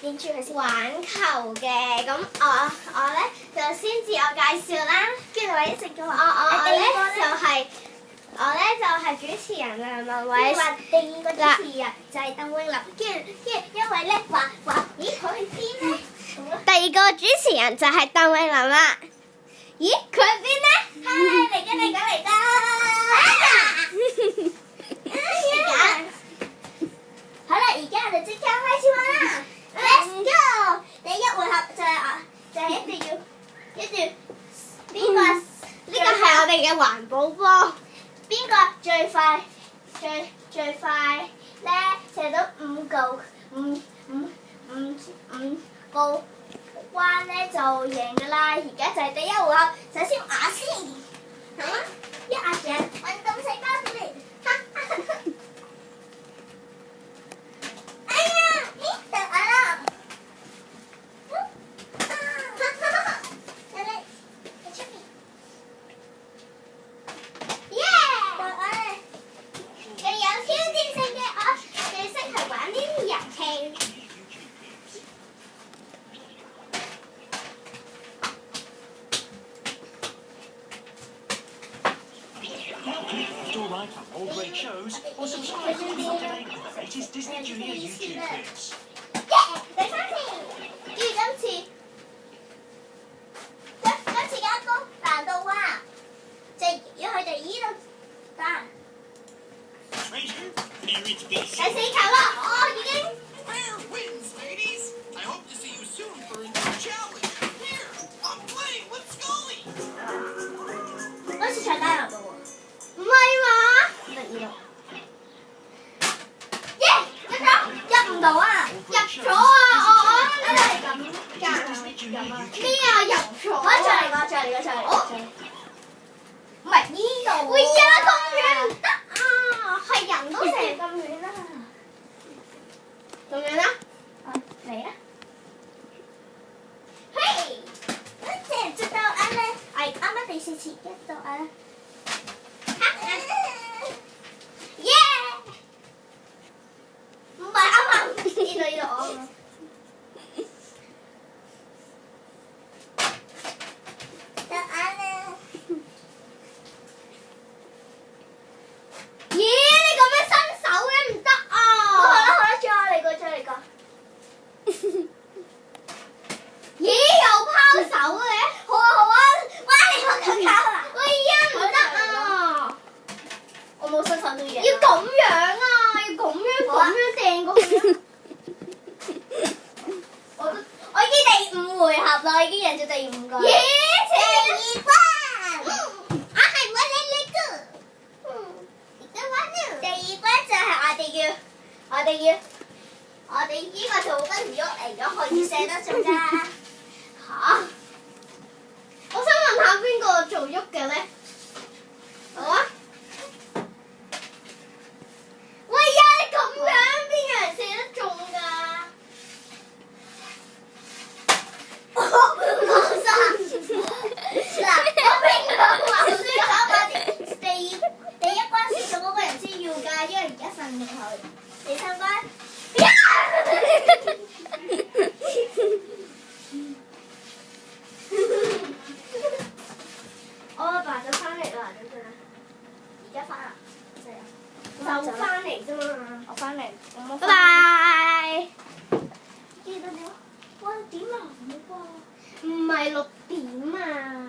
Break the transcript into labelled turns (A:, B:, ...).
A: 見住佢先。
B: 玩球嘅，咁我咧就先自我介紹啦。
A: 跟住我一直都話，
B: 我咧就係主持人啊，文偉。
A: 話第二個主持人就係鄧詠琳，跟住因為咧話，咦佢去邊咧？
B: 第二個主持人就係鄧詠琳啦。咦，佢喺邊咧？
A: 嗨，嚟㗎！好啦，而家我哋即刻開始玩啦 ！Let's go！第一回合就係一定邊個？
B: 呢個係我哋嘅環保波。
A: 邊個最快咧？射到5個彎咧就贏㗎啦！而家就係第一回合，首先壓先，好啊！一壓上運動細胞出嚟，哎呀，咦得啦！喺出面，耶！最有挑戰性嘅我，最適合玩呢啲遊戲。
C: To like more great shows or subscribe to keep up to date with the latest Disney Junior YouTube clips.
A: 第三次，跟住今次嘅一個難度啊，就要佢哋依度打。第四球啦，我已經。
D: Fair wins, ladies. I hope to see you soon for a new challenge. Here, I'm playing with Scully.
A: 嗰次搶打入到喎。
B: 唔係嘛？
A: 得意咯！耶，入唔到啊！
B: 入咗啊！我
A: 都係咁
C: Disney Junior
B: 咩
C: YouTube
B: 啊？入咗
A: 我再嚟個，再嚟個。唔係呢度。
B: 會啊！咁遠唔得啊！係人都
A: 都
B: 成
A: 成咁遠啦。
B: 咁樣啦。
A: 嚟啦！嘿，即係捉到啱咧，係啱啱第四次一到啊！耶！唔係啱呢度我。得啱啦！
B: 咦？你咁樣伸手嘅唔得
A: 好啦，
B: 啊！
A: 再嚟個。
B: 咦？又拋手嘅？
A: 好啊！哇！你個球啊！
B: 喂呀，唔得啊！
A: 我冇伸手都贏。
B: 要咁樣啊！要咁樣掟過去啊！
A: 我已經第5回合啦，我已經贏咗第5個。
B: 咦？
A: 第2關，我係我你個。第2關就係我哋依個做得唔喐嚟咗，可以射得中㗎。
B: 嚇！我想問下邊個做喐嘅咧？好啊！喂呀！你咁樣邊有人射得中㗎？
A: 冇殺！嗱，我並冇話輸咗，第一關輸咗嗰個人先要㗎，因為而家順佢。第3關。我阿爸就翻嚟啦，等陣啦。而家翻啦，
B: 就翻嚟啫嘛。
A: 我翻嚟，
B: 拜拜。
A: 記得你哇點啊？唔好啩。
B: 唔係6點啊！